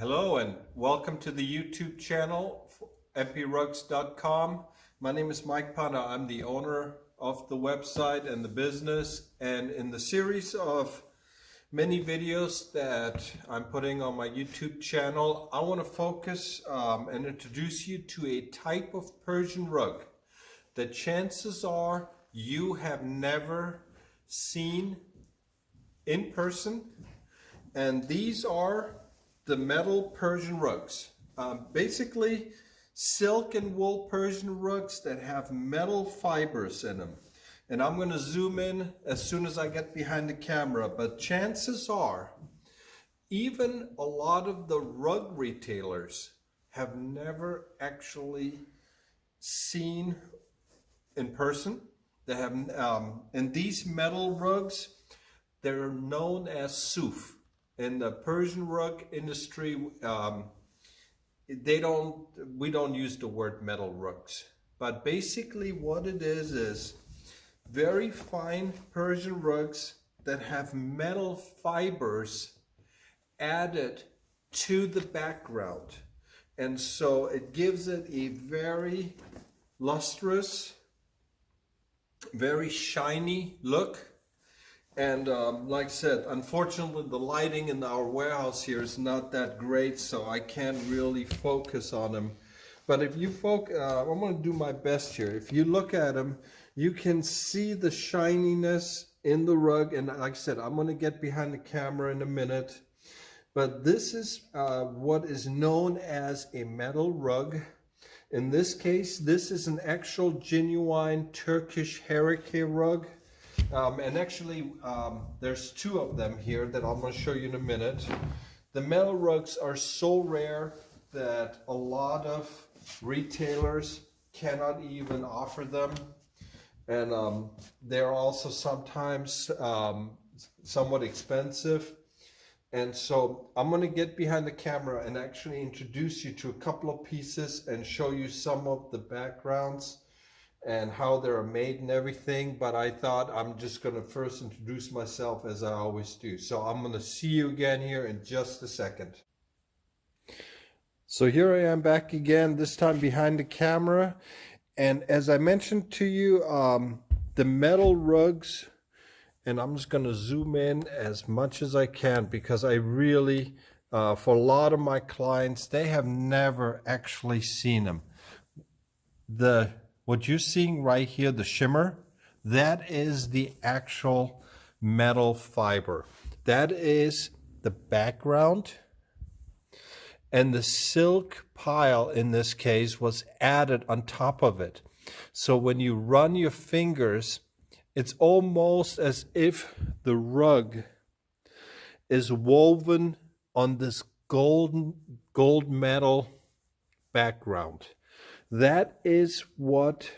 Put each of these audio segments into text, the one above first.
Hello and welcome to the YouTube channel, mprugs.com. My name is Mike Panna. I'm the owner of the website and the business, and in the series of many videos that I'm putting on my YouTube channel, I want to focus and introduce you to a type of Persian rug that chances are you have never seen in person, and these are the metal Persian rugs. Basically silk and wool Persian rugs that have metal fibers in them. And I'm going to zoom in as soon as I get behind the camera, but chances are even a lot of the rug retailers have never actually seen in person. They have, and these metal rugs, they're known as SOOF. In the Persian rug industry, we don't use the word metal rugs, but basically what it is very fine Persian rugs that have metal fibers added to the background, and so it gives it a very lustrous, very shiny look. And like I said, unfortunately the lighting in our warehouse here is not that great, so I can't really focus on them. But if you I'm going to do my best here. If you look at them, you can see the shininess in the rug. And like I said, I'm going to get behind the camera in a minute. But this is what is known as a metal rug. In this case, this is an actual genuine Turkish harike rug. And actually, there's two of them here that I'm going to show you in a minute. The metal rugs are so rare that a lot of retailers cannot even offer them. And they're also sometimes somewhat expensive. And so I'm going to get behind the camera and actually introduce you to a couple of pieces and show you some of the backgrounds and how they're made and everything. But I thought I'm just going to first introduce myself as I always do. So I'm going to see you again here in just a second. So here I am back again, this time behind the camera. And as I mentioned to you, the metal rugs, and I'm just going to zoom in as much as I can because I really, for a lot of my clients, they have never actually seen them. What you're seeing right here, the shimmer, that is the actual metal fiber. That is the background. And the silk pile in this case was added on top of it. So when you run your fingers, it's almost as if the rug is woven on this gold metal background. That is what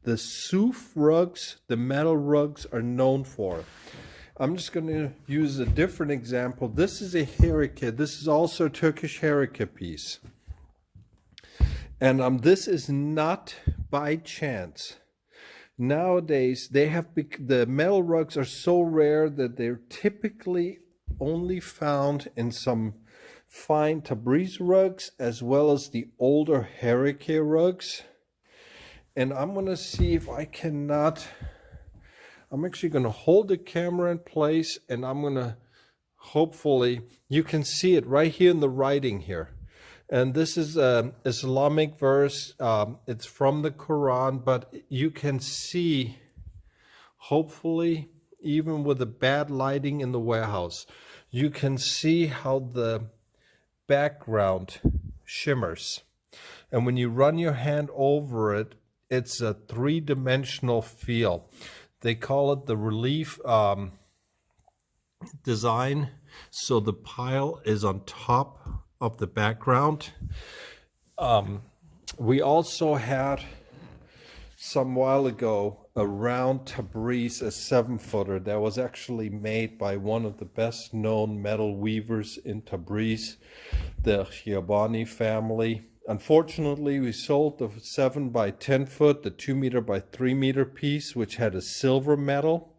the SOOF rugs, the metal rugs, are known for. I'm just going to use a different example. This is a harike. This is also a Turkish harike piece. And this is not by chance. Nowadays, the metal rugs are so rare that they're typically only found in some fine Tabriz rugs as well as the older harike rugs. And I'm going to see if I cannot, I'm actually going to hold the camera in place, and I'm going to, hopefully you can see it right here in the writing here. And this is an Islamic verse. It's from the Quran, but you can see, hopefully, even with the bad lighting in the warehouse, you can see how the background shimmers. And when you run your hand over it, it's a three-dimensional feel. They call it the relief design. So the pile is on top of the background. We also had some while ago a round Tabriz, a 7-footer that was actually made by one of the best known metal weavers in Tabriz, the Khiabani family. Unfortunately, we sold the 7 by 10 foot, the 2 meter by 3 meter piece, which had a silver metal,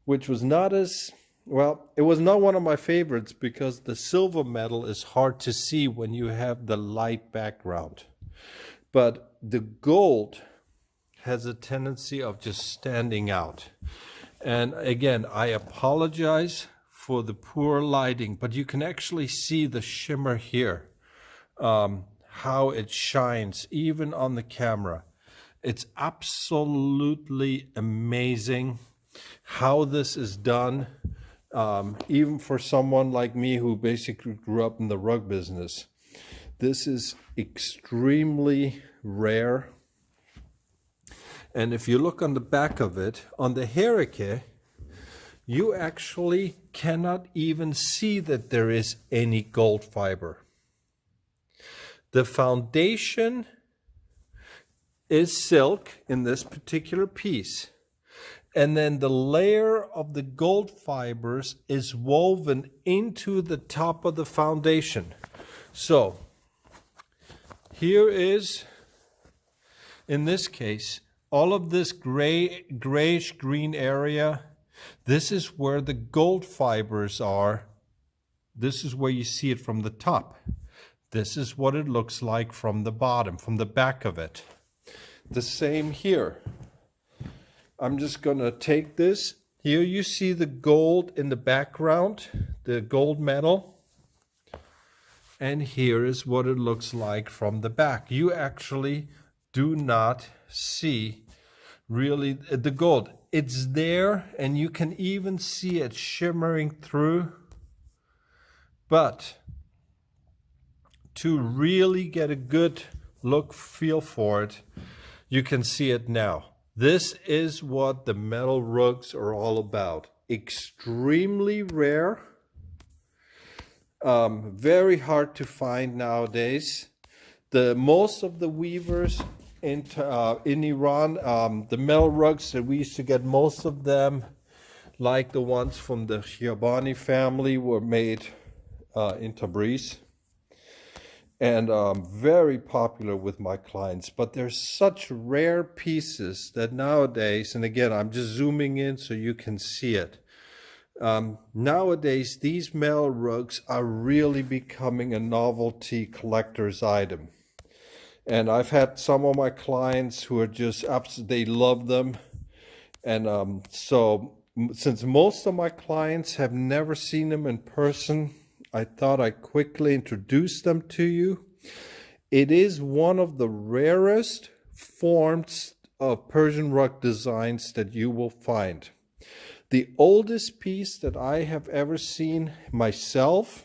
which was not as Well, it was not one of my favorites because the silver metal is hard to see when you have the light background. But the gold has a tendency of just standing out. And again, I apologize for the poor lighting, but you can actually see the shimmer here, how it shines even on the camera. It's absolutely amazing how this is done, even for someone like me who basically grew up in the rug business. This is extremely rare. And if you look on the back of it, on the Herike, you actually cannot even see that there is any gold fiber. The foundation is silk in this particular piece. And then the layer of the gold fibers is woven into the top of the foundation. So here is, in this case, all of this grayish green area. This is where the gold fibers are. This is where you see it from the top. This is what it looks like from the bottom, from the back of it. The same here. I'm just going to take this. Here you see the gold in the background, the gold metal. And here is what it looks like from the back. You actually do not see really the gold. It's there, and you can even see it shimmering through. But to really get a good look, feel for it, you can see it now. This is what the metal rugs are all about. Extremely rare, very hard to find nowadays. Most of the weavers in Iran, the metal rugs that we used to get, most of them, like the ones from the Shiabani family, were made in Tabriz. And very popular with my clients. But there's such rare pieces that nowadays, and again, I'm just zooming in so you can see it. Nowadays, these metal rugs are really becoming a novelty collector's item. And I've had some of my clients who are just absolutely, they love them. And so since most of my clients have never seen them in person, I thought I'd quickly introduce them to you. It is one of the rarest forms of Persian rug designs that you will find. The oldest piece that I have ever seen myself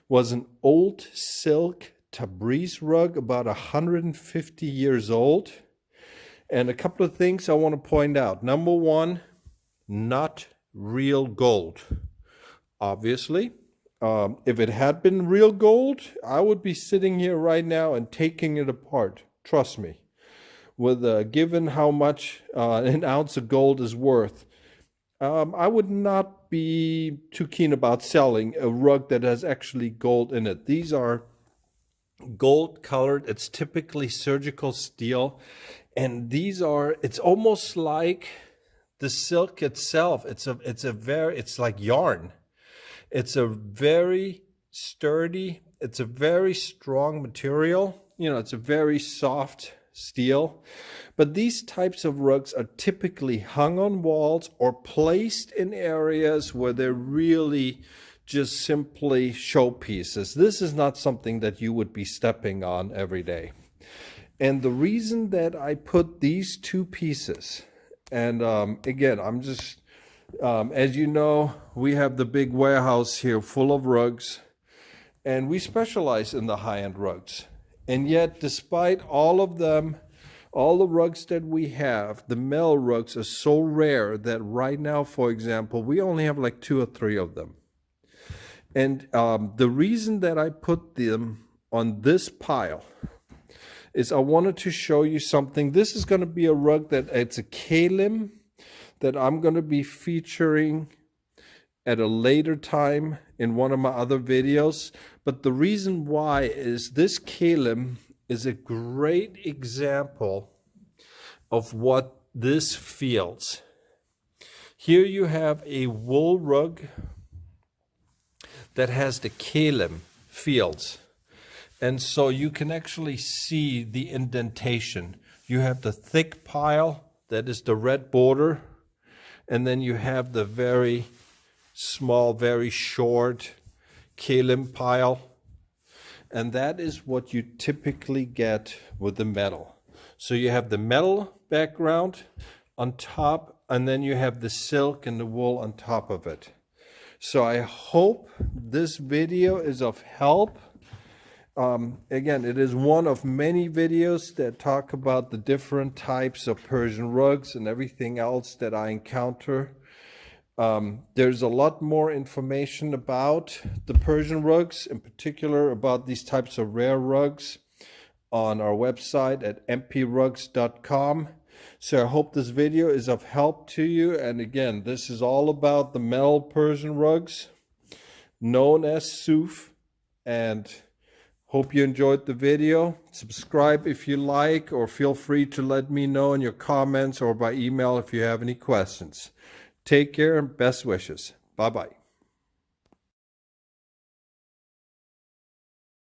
was an old silk Tabriz rug, about 150 years old. And a couple of things I want to point out. Number one, not real gold, obviously. If it had been real gold, I would be sitting here right now and taking it apart. Trust me. With given how much an ounce of gold is worth, I would not be too keen about selling a rug that has actually gold in it. These are gold colored. It's typically surgical steel, and these are. It's almost like the silk itself. It's like yarn. It's a very sturdy, it's a very strong material. You know, it's a very soft steel. But these types of rugs are typically hung on walls or placed in areas where they're really just simply showpieces. This is not something that you would be stepping on every day. And the reason that I put these two pieces, and again, I'm just, as you know, we have the big warehouse here full of rugs, and we specialize in the high-end rugs. And yet, despite all of them, all the rugs that we have, the metal rugs are so rare that right now, for example, we only have like 2 or 3 of them. And the reason that I put them on this pile is I wanted to show you something. This is going to be a rug that it's a kalim that I'm going to be featuring at a later time in one of my other videos. But the reason why is this kalim is a great example of what this feels. Here you have a wool rug that has the kalim fields. And so you can actually see the indentation. You have the thick pile, that is the red border, and then you have the very small, very short kalim pile. And that is what you typically get with the metal. So you have the metal background on top, and then you have the silk and the wool on top of it. So I hope this video is of help. Again, it is one of many videos that talk about the different types of Persian rugs and everything else that I encounter. There's a lot more information about the Persian rugs, in particular about these types of rare rugs, on our website at mprugs.com. So I hope this video is of help to you. And again, this is all about the metal Persian rugs known as SOOF. And hope you enjoyed the video. Subscribe if you like, or feel free to let me know in your comments or by email if you have any questions. Take care and best wishes. Bye-bye.